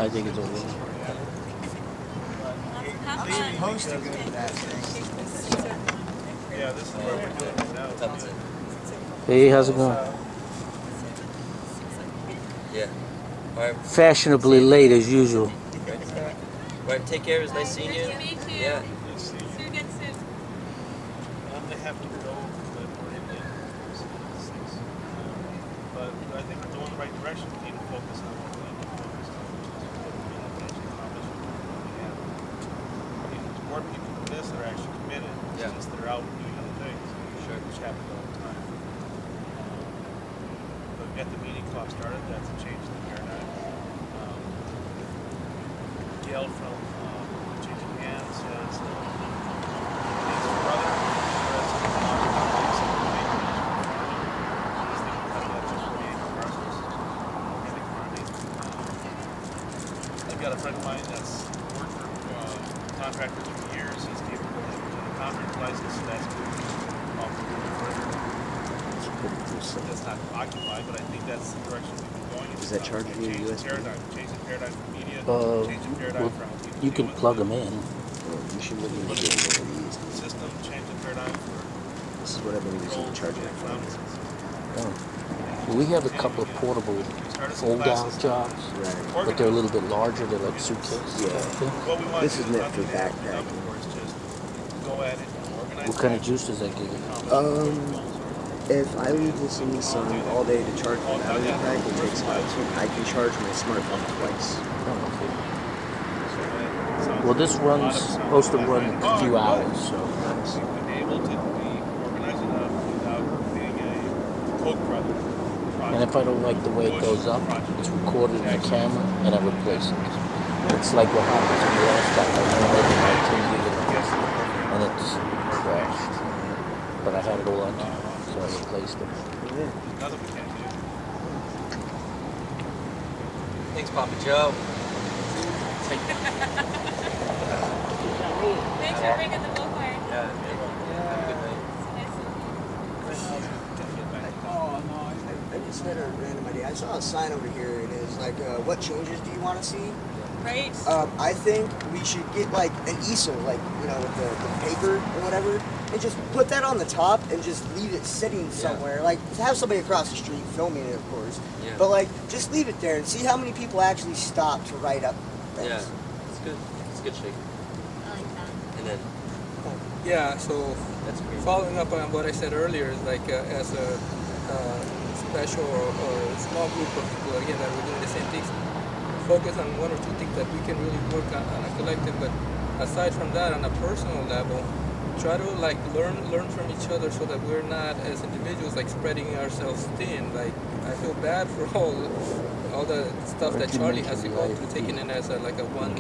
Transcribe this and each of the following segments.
I think it's over. They're supposed to go to that thing. Yeah, this is where we're doing it now. Hey, how's it going? Yeah. All right. Fashionably late as usual. All right. Take care. It was nice seeing you. Yeah. See you again soon. They have to go, but we're in the 6. But I think we're going the right direction. We need to focus on what we need to focus on, which is what we have to actually accomplish what we have. There's more people than this that are actually committed. It's Yeah. just they're out doing other things, Sure. which happens all the time. But get the meeting clock started. That's a change in the paradigm. Gail from Changing Hands says his brother has I've got a friend of mine that's worked for contractors for years. He's capable of using a contractor's license, so that's good. That's not occupied, but I think that's the direction we've been going. Does that charge you Change the USB? paradigm, change the paradigm for media, change the paradigm Well, for how people you deal can with plug the them in. You should look into getting one of these. system, change the paradigm for This is what I've been using to charge my phone. Oh. Well, we have a couple of portable fold-down jobs, Right. but they're a little bit larger. They're like suitcases. Yeah. kind of thing. What we want This to is do meant for nothing else, backpacking. nothing more, it's just go at it and organize What kind it. of juice does that give you? If I leave this in the sun all day to charge my battery pack, it takes about 2. I can charge my smartphone twice. Oh, okay. Well, this runs supposed to run a few hours, so We've been able to be organized enough without being a Koch brother project. and if I don't like the way it goes up, it's recorded in the camera and I replace it. It's like what happened to me last time. I downloaded my 10 gigabytes and it just crashed. But I had it all on camera, so I replaced it. Nothing we can't do. Thanks, Papa Joe. Thanks for bringing the bullfire. Yeah. Have a good night. I just had a random idea. I saw a sign over here, and it's like, what changes do you want to see? Right? I think we should get like an easel, like, you know, with the paper or whatever, and just put that on the top and just leave it sitting somewhere. Like, have somebody across the street filming it, of course. Yeah. But like, just leave it there and see how many people actually stop to write up things. Yeah. It's good. It's a good shake. I like that. And then Yeah, so that's great. following up on what I said earlier, is like as a special or small group of people, again, that we're doing the same things, focus on 1 or 2 things that we can really work on a collective. But aside from that, on a personal level, try to like learn from each other so that we're not as individuals like spreading ourselves thin. Like, I feel bad for all the stuff that Charlie has to go through, taking it as a one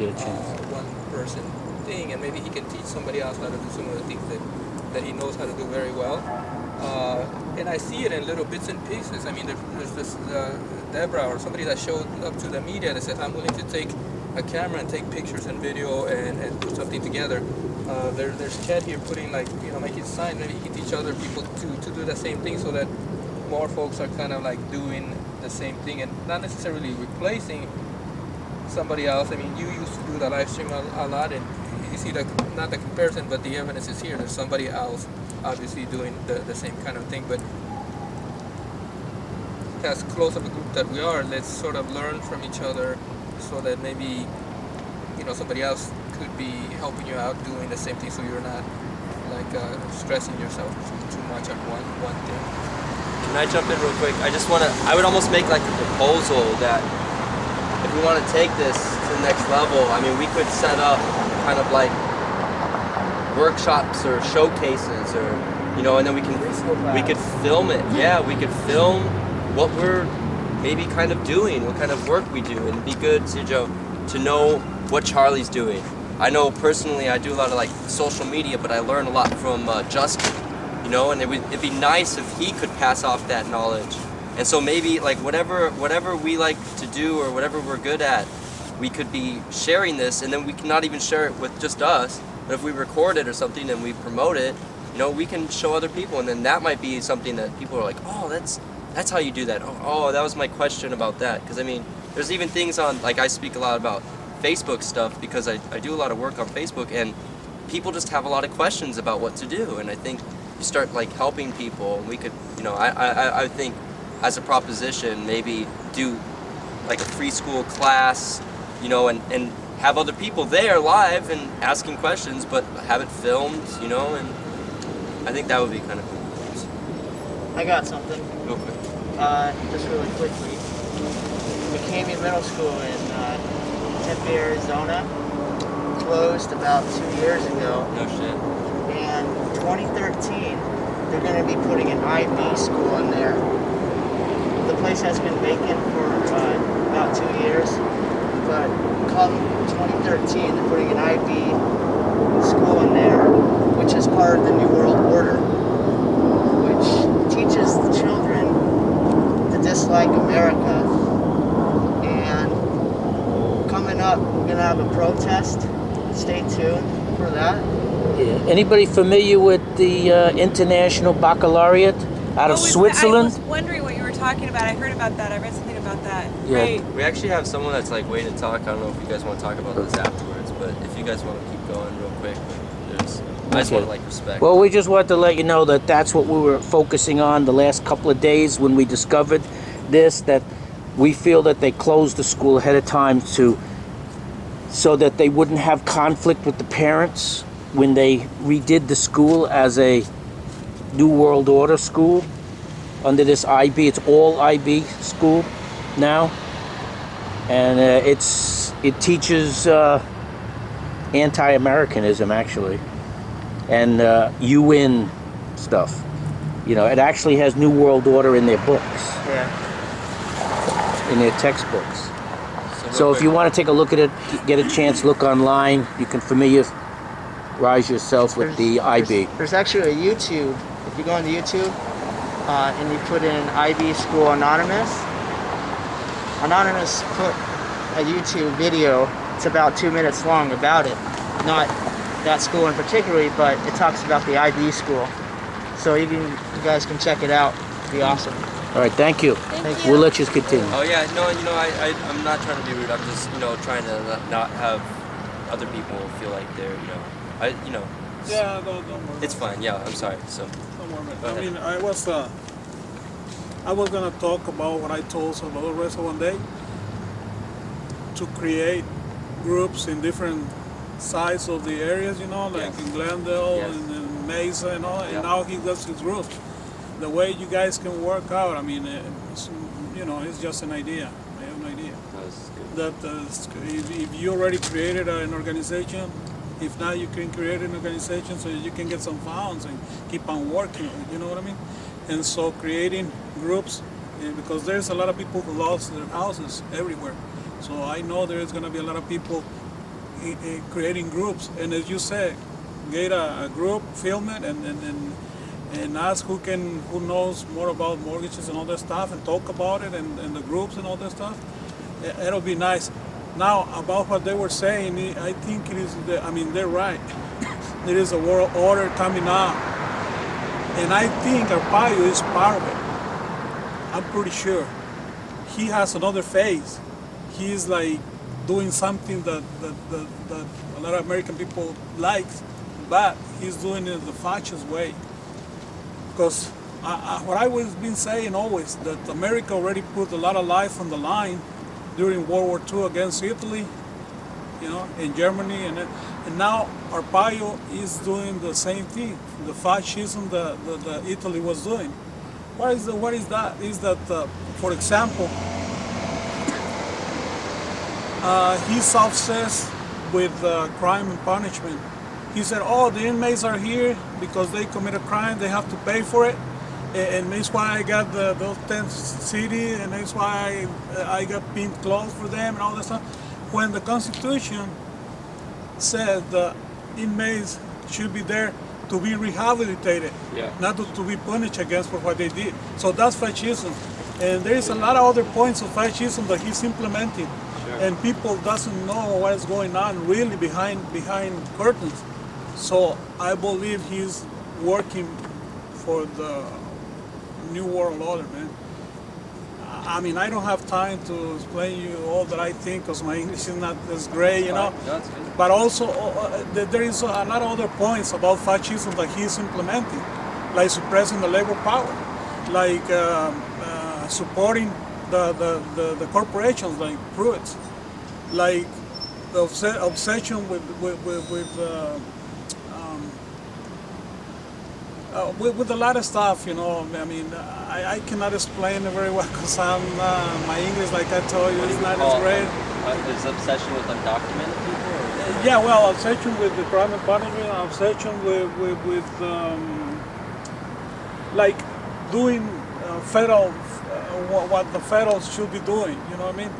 person thing, and maybe he can teach somebody else how to do some of the things that he knows how to do very well. And I see it in little bits and pieces. I mean, there's this Deborah or somebody that showed up to the media that said, I'm willing to take a camera and take pictures and video and put something together. There's Chad here putting making signs. Maybe he can teach other people to do the same thing, so that more folks are kind of like doing the same thing and not necessarily replacing somebody else. I mean, you used to do the live stream a lot, and you see not the comparison, but the evidence is here. There's somebody else obviously doing the same kind of thing. But as close of a group that we are, let's sort of learn from each other, so that maybe somebody else could be helping you out doing the same thing, so you're not like stressing yourself too much on one thing. Can I jump in real quick? I would almost make like a proposal that if we want to take this to the next level, I mean, we could set up kind of like workshops or showcases, or and then we could film it. Yeah, we could film what we're maybe kind of doing, what kind of work we do, and it'd be good, Sergio, to know what Charlie's doing. I know personally I do a lot of like social media, but I learn a lot from Justin, and it'd be nice if he could pass off that knowledge. And so maybe like whatever we like to do or whatever we're good at, we could be sharing this, and then we can not even share it with just us, but if we record it or something and we promote it, we can show other people, and then that might be something that people are like, oh, that's how you do that. Oh, that was my question about that. Because I mean, there's even things on, like I speak a lot about Facebook stuff because I do a lot of work on Facebook, and people just have a lot of questions about what to do, and I think you start like helping people. We could, you know, I think as a proposition maybe do like a free school class, you know, and have other people there live and asking questions, but have it filmed, you know, and I think that would be kind of cool. I got something. Real quick. Just really quickly. McCamey Middle School in Tempe, Arizona closed about 2 years ago. No shit. And 2013, they're going to be putting an IB school in there. The place has been vacant for about 2 years, but come 2013, they're putting an IB school in there, which is part of the New World Order, which teaches the children to dislike America. And coming up, we're going to have a protest. Stay tuned for that. Yeah. Anybody familiar with the International Baccalaureate out of Switzerland? I was wondering what you were talking about. I heard about that. I read something about that. Yeah. Right. We actually have someone that's like waiting to talk. I don't know if you guys want to talk about this afterwards, but if you guys want to keep going real quick, there's, I just want to like respect. Well, we just wanted to let you know that that's what we were focusing on the last couple of days when we discovered this, that we feel that they closed the school ahead of time so that they wouldn't have conflict with the parents when they redid the school as a New World Order school under this IB. It's all IB school now, and it teaches anti-Americanism actually, and UN stuff. You know, it actually has New World Order in their books, Yeah. in their textbooks. real So if quick, you want to take a look at it, get a chance, look online. You can familiarize yourself with the IB. There's actually a YouTube. If you go into YouTube and you put in IB School Anonymous, Anonymous put a YouTube video. It's about 2 minutes long about it. Not that school in particular, but it talks about the IB school. So you guys can check it out. It'd be awesome. All right, thank you. Thank you. We'll let you continue. oh yeah, no, you know, I'm not trying to be rude. I'm just, you know, trying to not have other people feel like they're, you know, Yeah, don't worry. it's fine. Yeah, I'm sorry. So Don't worry about Go it. ahead. I mean, I was gonna talk about what I told Salvador Reza one day, to create groups in different sides of the areas, you know, like Yes. in Glendale Yes. and in Mesa and all. Yeah. And now he does his groups. The way you guys can work out, I mean, it's, you know, it's just an idea. I have an idea. That if you already created an organization, if not, you can create an organization so you can get some funds and keep on working. You know what I mean? And so creating groups, because there's a lot of people who lost their houses everywhere. So I know there's going to be a lot of people creating groups. And as you said, get a group, film it, and ask who knows more about mortgages and all that stuff, and talk about it and the groups and all that stuff. It'll be nice. Now, about what they were saying, I think it is, I mean, they're right. There is a world order coming out. And I think Arpaio is part of it. I'm pretty sure. He has another phase. He's like doing something that a lot of American people like, but he's doing it the fascist way. Because what I was been saying always, that America already put a lot of life on the line during World War II against Italy, you know, in Germany, and now Arpaio is doing the same thing, the fascism that Italy was doing. What is that? Is that, for example, he's obsessed with crime and punishment. He said, oh, the inmates are here because they commit a crime, they have to pay for it. And that's why I got those tent city, and that's why I got pink clothes for them and all that stuff. When the Constitution said the inmates should be there to be rehabilitated, not to be punished against for what they did. So that's fascism. And there is a lot of other points of fascism that he's implementing. Sure. And people doesn't know what is going on really behind curtains. So I believe he's working for the New World Order, man. I mean, I don't have time to explain you all that I think because my English is not as great, you know. No, it's good. But also, there is a lot of other points about fascism that he's implementing, like suppressing the labor power, like supporting the corporations like Pruitt, like the obsession with a lot of stuff, you know. I mean, I cannot explain it very well because my English, like I told you, is not as great. Is obsession with undocumented people? Or? Yeah, well, obsession with the crime and punishment, obsession with like doing federal, what the federals should be doing, you know what I mean?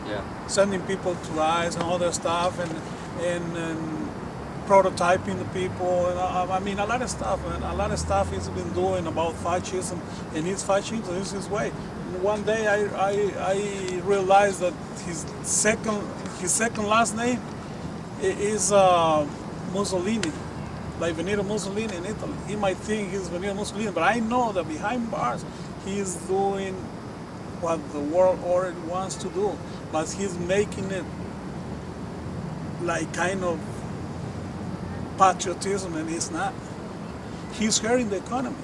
Yeah. Sending people to ICE and all that stuff, and prototyping the people, and I mean a lot of stuff, and a lot of stuff he's been doing about fascism, and his fascism is his way. And one day I realized that his second last name is Mussolini, like Benito Mussolini in Italy. He might think he's Benito Mussolini, but I know that behind bars he's doing what the world order wants to do, but he's making it like kind of patriotism, and it's not. He's hurting the economy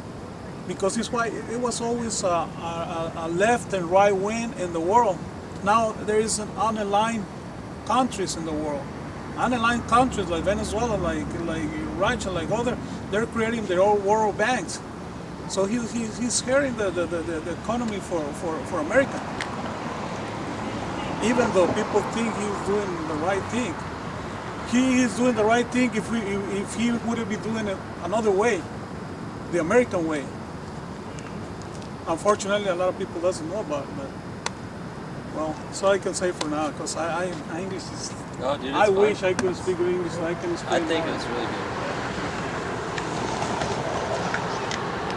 because it's why it was always a left and right wing in the world. Now there is an unaligned countries in the world. Unaligned countries like Venezuela, like Russia, like other, they're creating their own world banks. So he's hurting the economy for America. Even though people think he's doing the right thing. He is doing the right thing if he would be doing it another way, the American way. Unfortunately, a lot of people doesn't know about it, but well, that's all I can say for now, because I English is. No, dude, it's I fine. wish I could speak English so I can I explain. think more. it's really good.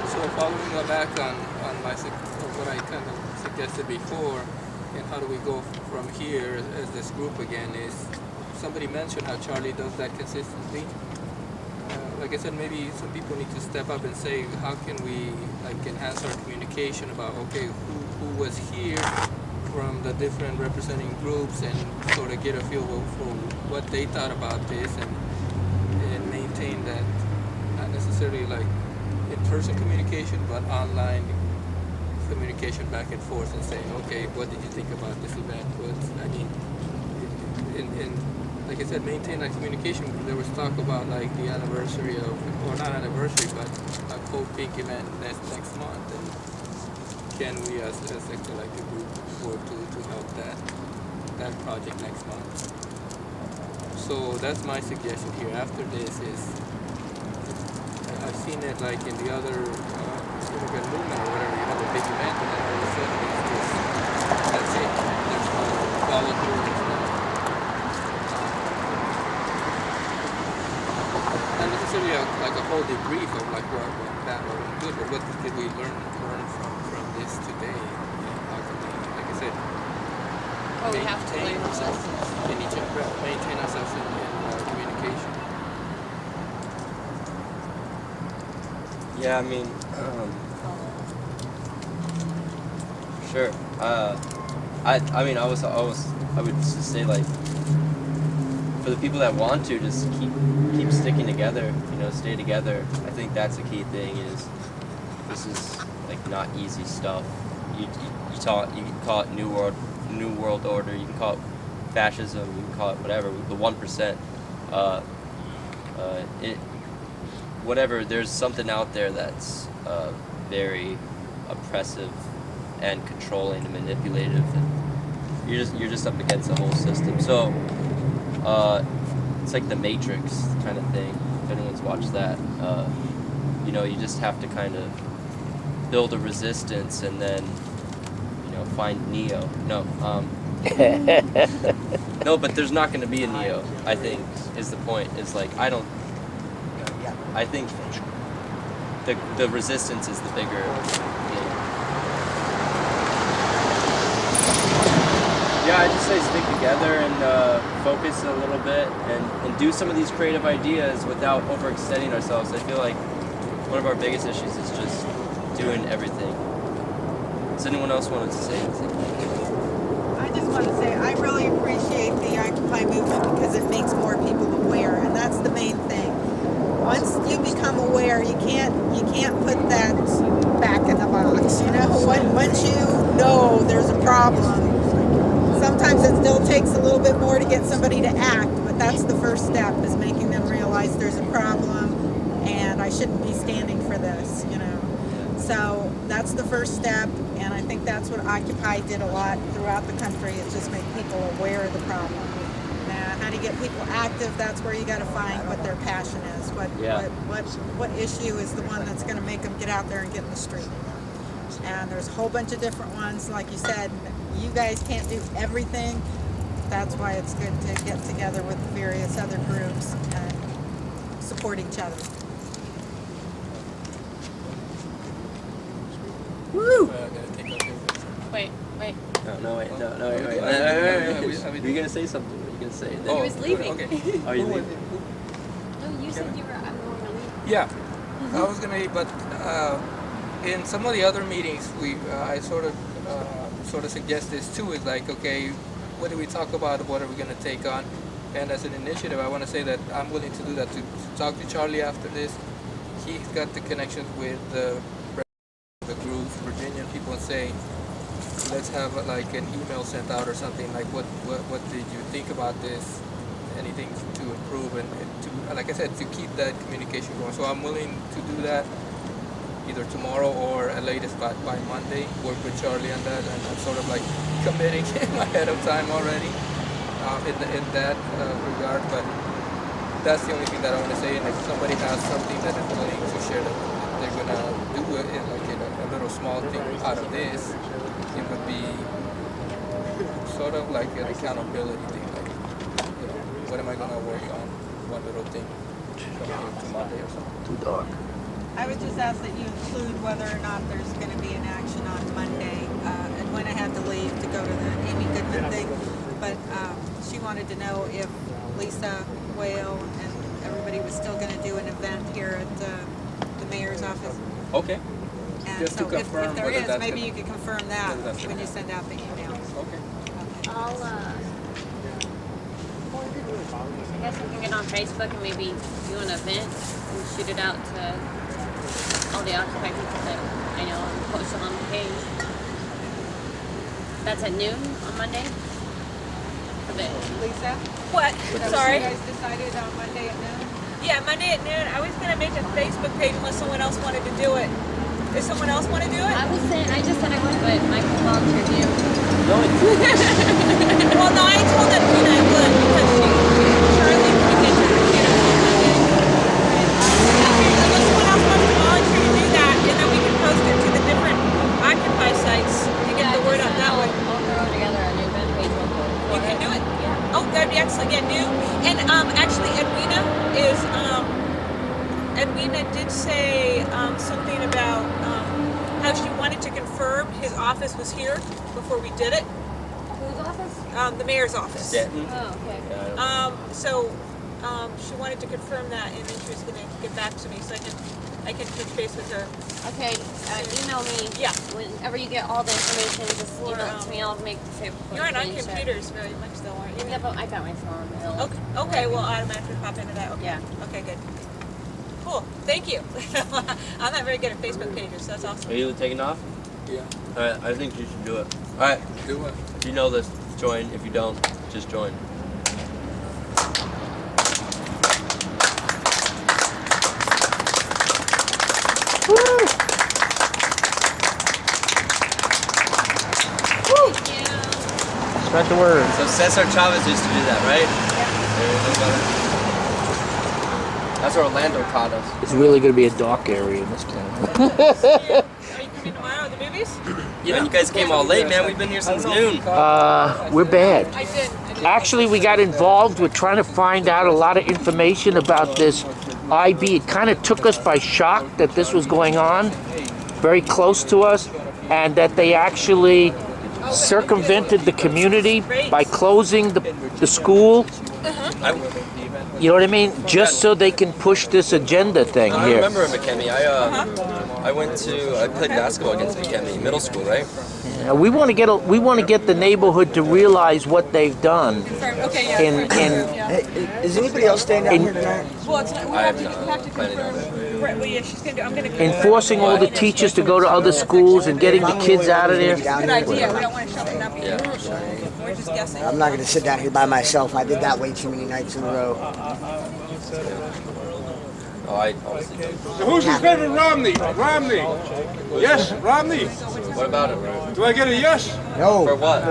So following back on what I kind of suggested before, and how do we go from here as this group again is, somebody mentioned how Charlie does that consistently. Like I said, maybe some people need to step up and say, how can we like enhance our communication about, okay, who was here from the different representing groups, and sort of get a feel for what they thought about this, and maintain that, not necessarily like in-person communication, but online communication back and forth, and saying, okay, what did you think about this event? And like I said, maintain that communication. There was talk about like the anniversary of, or not anniversary, but a Cold Pink event next month, and can we as a collective group work to help that project next month? So that's my suggestion here. After this is, I've seen it like in the other immigrant movement or whatever, you have a big event and then all of a sudden it's just, that's it. There's no follow through, there's no, not necessarily like a whole debrief of like what went bad or went good, but what did we learn from this today? And how can we, like I said, We have to maintain learn ourselves in each other, maintain ourselves in communication. Yeah, I mean, sure. I mean, I would just say like, for the people that want to just keep sticking together, you know, stay together. I think that's the key thing. Is this is like not easy stuff. You can call it New World Order. You can call it fascism. You can call it whatever. The 1%. Whatever. There's something out there that's very oppressive and controlling and manipulative, and you're just up against the whole system. So it's like the Matrix kind of thing. If anyone's watched that, you know, you just have to kind of build a resistance, and then, you know, find Neo. No, no, but there's not going to be a Neo. I think is the point. Is like I think the resistance is the bigger thing. Yeah, I just say stick together and focus a little bit, and do some of these creative ideas without overextending ourselves. I feel like one of our biggest issues is just doing everything. Does anyone else want to say anything? I just want to say I really appreciate the Occupy movement because it makes more people aware, and that's the main thing. Once you become aware, you can't put that back in the box. You know, once you know there's a problem, sometimes it still takes a little bit more to get somebody to act, but that's the first step, is making them realize there's a problem and I shouldn't be standing for this, you know. So that's the first step, and I think that's what Occupy did a lot throughout the country, is just make people aware of the problem. And how to get people active, that's where you got to find what their passion is. What issue is the one that's going to make them get out there and get in the street. And there's a whole bunch of different ones. Like you said, you guys can't do everything. That's why it's good to get together with various other groups and support each other. Woo! Wait. Wait. Were you gonna say something? What are you gonna say? He was leaving. Okay. Are you leaving? No, you said you were. I'm going to leave. Yeah, I was gonna, but in some of the other meetings, I sort of suggest this too. Is like, okay, what do we talk about? What are we gonna take on? And as an initiative, I want to say that I'm willing to do that. To talk to Charlie after this. He's got the connections with the groups, Virginian people, and say, let's have like an email sent out or something like, what did you think about this? Anything to improve and to, like I said, to keep that communication going. So I'm willing to do that either tomorrow or at latest by Monday. Work with Charlie on that, and I'm sort of like committing ahead of time already in that regard. But that's the only thing that I want to say. And if somebody has something that is willing to share that they're gonna do it in like a little small thing out of this, it would be sort of like an accountability thing. Like, you know, what am I gonna work on? One little thing coming here to Monday or something. Too dark. I would just ask that you include whether or not there's going to be an action on Monday. And when I had to leave to go to the Amy Goodman thing, but she wanted to know if Lisa Whale and everybody was still going to do an event here at the mayor's office. Okay. And Just to so if confirm there whether is, that's maybe gonna- you could confirm that whether that's when gonna you send out the emails. Okay. I'll, I guess we can get on Facebook and maybe do an event and shoot it out to all the Occupy people that I know and post it on the page. That's at noon on Monday? For the, Lisa? what? So Sorry? you guys decided on Monday at noon? Yeah, Monday at noon. I was going to make a Facebook page unless someone else wanted to do it. Does someone else want to do it? I was saying, I just said I would, but Michael volunteered you. No, Well, no, I told them I would because Charlie can get to the computer on Monday. Unless someone else wants to volunteer to do that, and then we can post it to the different Occupy sites to get the word out that way. I'll throw together a new event page. You can do it? Yeah. Oh, that'd be excellent. Yeah, new. And actually, Edwina did say something about how she wanted to confirm his office was here before we did it. Whose office? The mayor's office. Denton. Oh, okay. So she wanted to confirm that, and then she was going to get back to me so I can touch base with her. Okay, email me. Yeah. Whenever you get all the information, just email it to me. I'll make the Facebook You're not on page. computers very much, though, aren't you? Yeah, but I got my phone. It'll- Okay. Well, automatically pop into that. Okay. Yeah. Okay. Good. Cool. Thank you. I'm not very good at Facebook pages, so that's awesome. Are you taking off? Yeah. Alright, I think you should do it. Alright, Do what? if you know this, join. If you don't, just join. Spread the word. So Cesar Chavez used to do that, right? Yeah. That's where Orlando taught us. It's really going to be a dark area in this town. Are you coming tomorrow to the movies? Yeah, you guys came all late, man. We've been here since noon. We're bad. I did. Actually, we got involved with trying to find out a lot of information about this IB. It kind of took us by shock that this was going on, very close to us, and that they actually circumvented the community by closing the school. You know what I mean? Just so they can push this agenda thing I here. remember McKemmy. I played basketball against McKemmy, middle school, right? Yeah, we want to get the neighborhood to realize what they've done. Okay, yeah. Hey, is anybody else staying down In- here tonight? Well, it's not, we I have have to, not you have to planning on confirm. Right, well, yeah, she's gonna do, I'm gonna. Enforcing all the teachers to go to other schools and getting the kids out of there. Good idea, we don't want to shut it up either. We're just guessing. I'm not gonna sit down here by myself. I did that way too many nights in a row. Oh, I obviously don't. So who's in favor of Romney? Romney. Yes, Romney. What about it, bro? Do I get a yes? No, For what?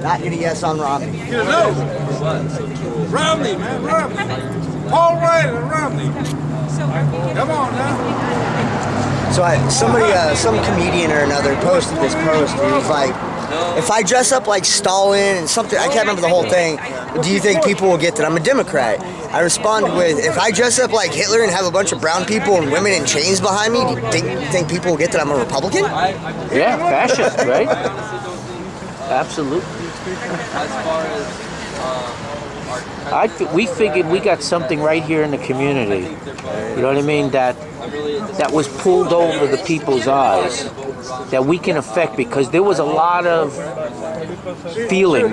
not gonna yes on Romney. Get a no. For what? Romney, man, Romney. Paul Ryan and Romney. Come on now. So some comedian or another posted this post, and he was like, if I dress up like Stalin and something, I can't remember the whole thing, do you think people will get that I'm a Democrat? I responded with, if I dress up like Hitler and have a bunch of brown people and women in chains behind me, do you think people will get that I'm a Republican? Yeah, fascist, right? Absolutely. As far as We figured we got something right here in the community. You know what I mean? That was pulled over the people's eyes. That we can affect, because there was a lot of feeling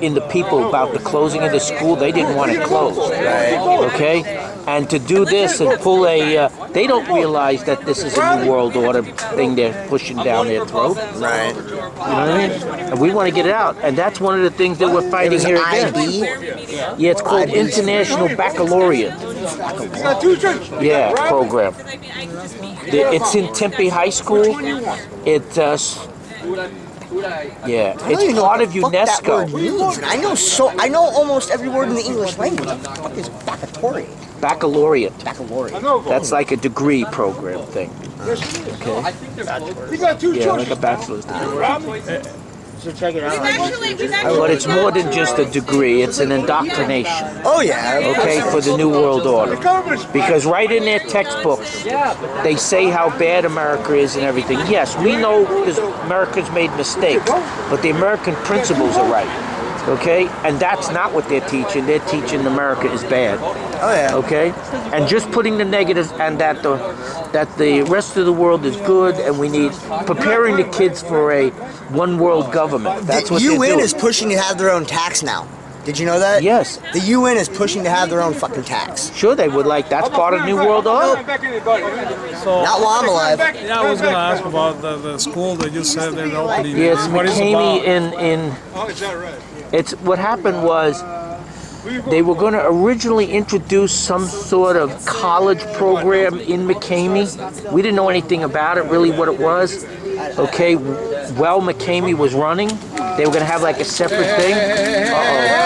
in the people about the closing of the school. They didn't want it closed. Okay? And to do this and pull they don't realize that this is a new world order thing they're pushing down their throat. Right. You know what I mean? And we want to get it out. And that's one of the things that we're fighting here again. Yeah, it's called International Baccalaureate. Yeah, program. It's in Tempe High School. Yeah, it's part of UNESCO. I know almost every word in the English language. What the fuck is baccalaureate? Baccalaureate. Baccalaureate. That's like a degree program thing. Okay. You got two Yeah, like choices. a bachelor's degree. So check it out. But it's more than just a degree. It's an indoctrination. Oh yeah. Okay, for the New World Order. Because right in their textbooks, they say how bad America is and everything. Yes, we know because America's made mistakes, but the American principles are right. Okay, and that's not what they're teaching. They're teaching America is bad. Oh yeah. Okay, and just putting the negatives and that the rest of the world is good, and we need preparing the kids for a one world government. That's what the they're UN doing. is pushing to have their own tax now. Did you know that? Yes. The UN is pushing to have their own fucking tax. Sure, they would like. That's part of New World Order. So, Not while I'm alive. yeah, I was going to ask about the school that you said they're opening. Yes, What is McCamey about? in Oh, is that right? it's what happened was they were going to originally introduce some sort of college program in McCamey. We didn't know anything about it, really what it was. Okay, while McCamey was running, they were going to have like a separate thing. Uh-oh.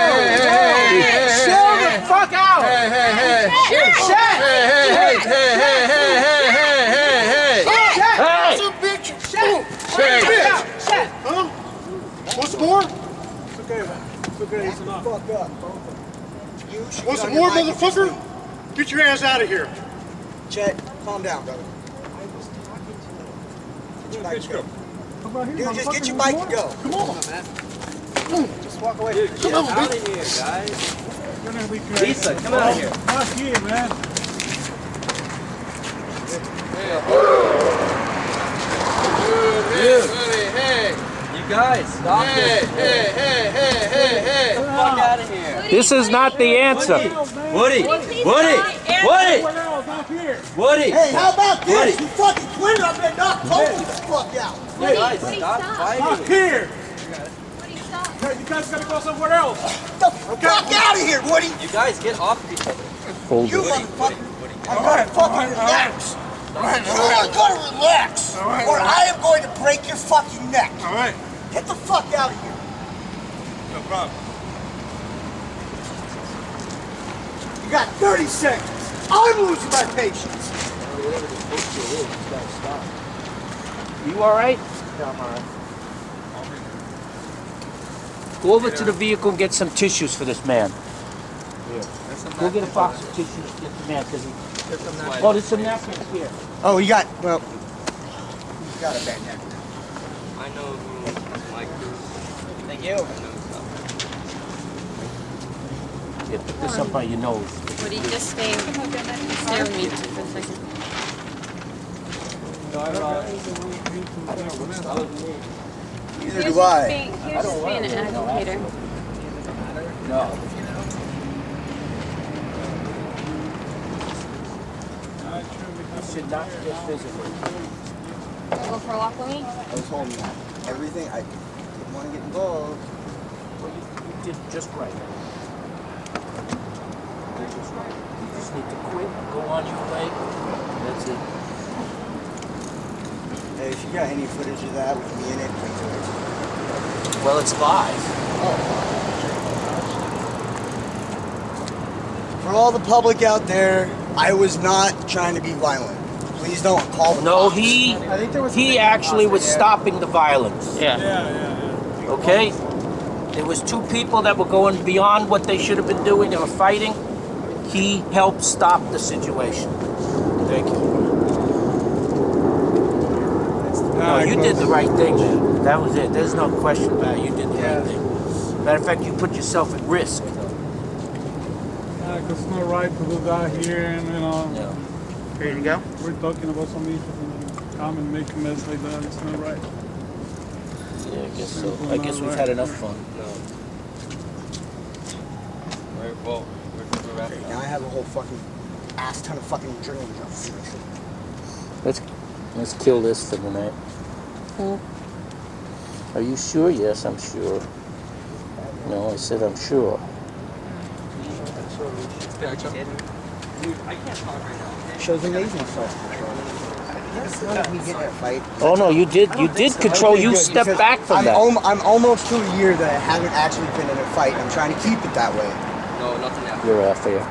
Chill the fuck out! Want some more? It's okay, man. It's okay, it's enough. Fuck up. Want some more, motherfucker? Get your ass out of here. Chet, calm down, brother. Get your bike and go. Dude, just get your bike and go. Come on, man. Just walk away. Get out of here, guys. You're gonna be crazy. Lisa, come out here. Not here, man. You guys, stop this. Get the fuck out of here. This is not the answer. Woody! Woody! Woody! Woody! Hey, how about this? Woody. You fucking quit, I'm gonna knock totally the fuck out. You guys, stop Not fighting. here. Woody, stop. Hey, you guys gotta go somewhere else. Get the fuck out of here, Woody. You guys, get off of each other. Hold You it. motherfucker. I gotta fucking relax. You are gonna relax, or I am going to break your fucking neck. All right. Get the fuck out of here. No problem. You got 30 seconds. I'm losing my patience. You all right? Yeah, I'm alright. Go over to the vehicle and get some tissues for this man. Go get a box of tissues for this man, because oh, there's some napkins here. Oh, you got, well, you got a bad neck. I know who Mike is. Thank you. Yeah, put this up on your nose. Woody, just stay with me for a second. Neither He was do I. just being an agitator. Should not get physical. Wanna go for a walk with me? I was holding that. Everything. I didn't want to get involved. Well, you did just right. You did just right. You just need to quit, go on your way. That's it. Hey, if you got any footage of that with me in it, bring to it. Well, it's live. For all the public out there, I was not trying to be violent. Please don't call the No, cops. he actually was stopping the violence. Yeah. Okay? There was two people that were going beyond what they should have been doing. They were fighting. He helped stop the situation. Thank you. No, you did the right thing, man. That was it. There's no question about it. You did the right thing. Matter of fact, you put yourself at risk. Because it's not right to do that here, and you know. Yeah. Here you go. We're talking about some issues and come and make a mess like that. It's not right. Yeah, I guess so. I guess we've had enough fun. Right, well, we're wrapping Now I have a whole fucking ass ton of fucking adrenaline. Let's kill this for the night. Are you sure? Yes, I'm sure. No, I said I'm sure. Shows amazing self-control. That's not me getting in a fight. Oh no, you did control. Okay, You good, stepped because back from I'm that. I'm almost to a year that I haven't actually been in a fight. I'm trying to keep it that way. No, nothing happened. You're fair.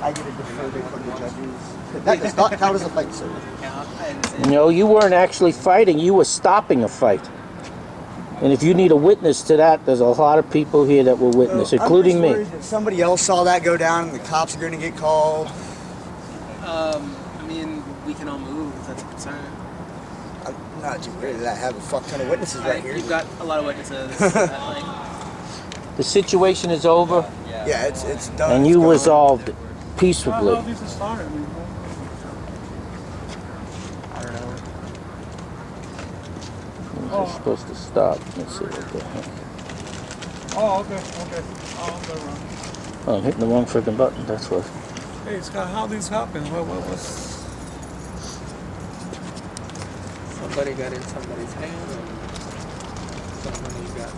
I get a deferred from the judges. That does not count as a fight, sir. No, you weren't actually fighting. You were stopping a fight. And if you need a witness to that, there's a lot of people here that will witness, including I'm me. just worried that somebody else saw that go down and the cops are going to get called. I mean, we can all move if that's a concern. I'm not too worried that I have a fuck ton of witnesses right here. You've got a lot of witnesses. The situation is over, Yeah, it's done. and it's you gone. resolved it How peaceably. this is started? I mean, I don't know. You're supposed to stop. Let's see what the heck. oh, okay. Oh, I'm wrong. Oh, I'm hitting the wrong freaking button. That's what. Hey, Scott, how this happened? What's... Somebody got in somebody's hand and somebody got